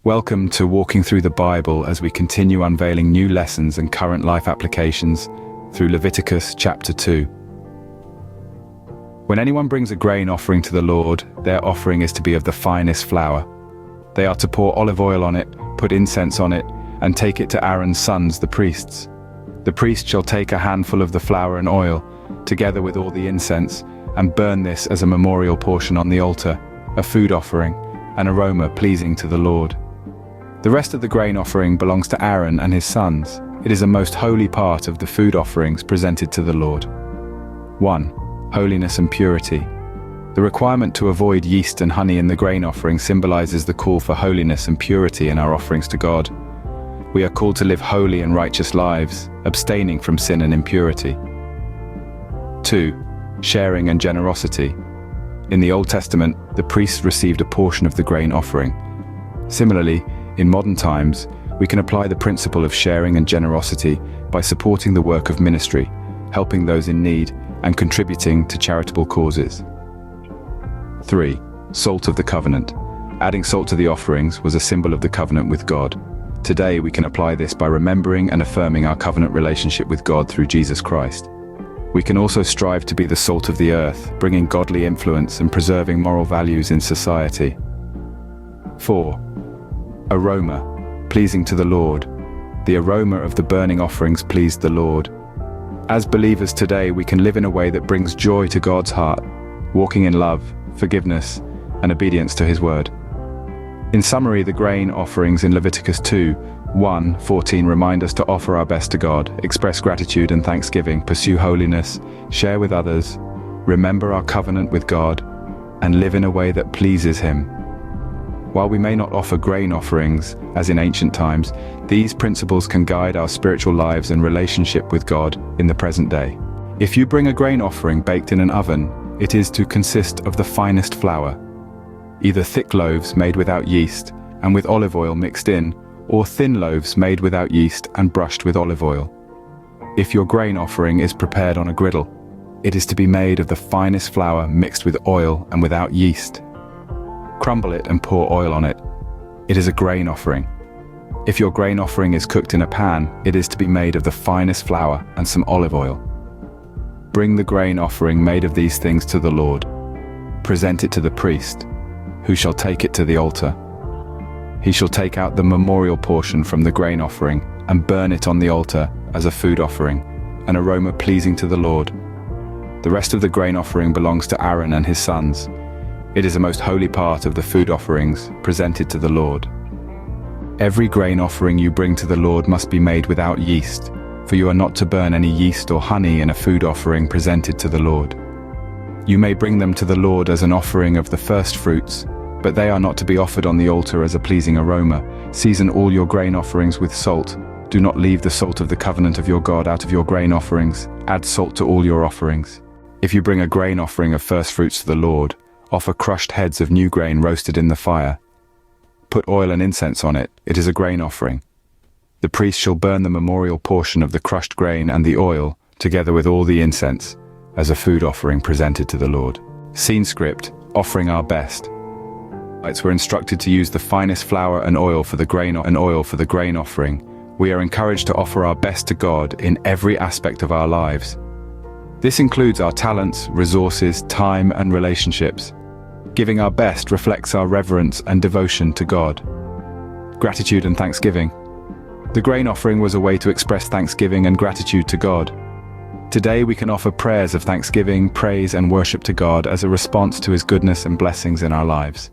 Welcome to Walking Through the Bible as we continue unveiling new lessons and current life applications through Leviticus chapter 2. When anyone brings a grain offering to the Lord, their offering is to be of the finest flour. They are to pour olive oil on it, put incense on it, and take it to Aaron's sons, the priests. The priest shall take a handful of the flour and oil, together with all the incense, and burn this as a memorial portion on the altar, a food offering, an aroma pleasing to the Lord. The rest of the grain offering belongs to Aaron and his sons. It is a most holy part of the food offerings presented to the Lord. 1. Holiness and Purity. The requirement to avoid yeast and honey in the grain offering symbolizes the call for holiness and purity in our offerings to God. We are called to live holy and righteous lives, abstaining from sin and impurity. 2. Sharing and generosity. In the Old Testament, the priests received a portion of the grain offering. Similarly, in modern times, we can apply the principle of sharing and generosity by supporting the work of ministry, helping those in need, and contributing to charitable causes. 3. Salt of the covenant. Adding salt to the offerings was a symbol of the covenant with God. Today, we can apply this by remembering and affirming our covenant relationship with God through Jesus Christ. We can also strive to be the salt of the earth, bringing godly influence and preserving moral values in society. 4. Aroma, pleasing to the Lord. The aroma of the burning offerings pleased the Lord. As believers today, we can live in a way that brings joy to God's heart, walking in love, forgiveness, and obedience to His word. In summary, the grain offerings in Leviticus 2:1-14 remind us to offer our best to God, express gratitude and thanksgiving, pursue holiness, share with others, remember our covenant with God, and live in a way that pleases Him. While we may not offer grain offerings, as in ancient times, these principles can guide our spiritual lives and relationship with God in the present day. If you bring a grain offering baked in an oven, it is to consist of the finest flour, either thick loaves made without yeast and with olive oil mixed in, or thin loaves made without yeast and brushed with olive oil. If your grain offering is prepared on a griddle, it is to be made of the finest flour mixed with oil and without yeast. Crumble it and pour oil on it. It is a grain offering. If your grain offering is cooked in a pan, it is to be made of the finest flour and some olive oil. Bring the grain offering made of these things to the Lord. Present it to the priest, who shall take it to the altar. He shall take out the memorial portion from the grain offering and burn it on the altar as a food offering, an aroma pleasing to the Lord. The rest of the grain offering belongs to Aaron and his sons. It is a most holy part of the food offerings presented to the Lord. Every grain offering you bring to the Lord must be made without yeast, for you are not to burn any yeast or honey in a food offering presented to the Lord. You may bring them to the Lord as an offering of the first fruits, but they are not to be offered on the altar as a pleasing aroma. Season all your grain offerings with salt. Do not leave the salt of the covenant of your God out of your grain offerings. Add salt to all your offerings. If you bring a grain offering of first fruits to the Lord, offer crushed heads of new grain roasted in the fire. Put oil and incense on it. It is a grain offering. The priest shall burn the memorial portion of the crushed grain and the oil, together with all the incense, as a food offering presented to the Lord. Scene script, offering our best. We're instructed to use the finest flour and oil for the grain offering. We are encouraged to offer our best to God in every aspect of our lives. This includes our talents, resources, time, and relationships. Giving our best reflects our reverence and devotion to God. Gratitude and thanksgiving. The grain offering was a way to express thanksgiving and gratitude to God. Today we can offer prayers of thanksgiving, praise, and worship to God as a response to His goodness and blessings in our lives.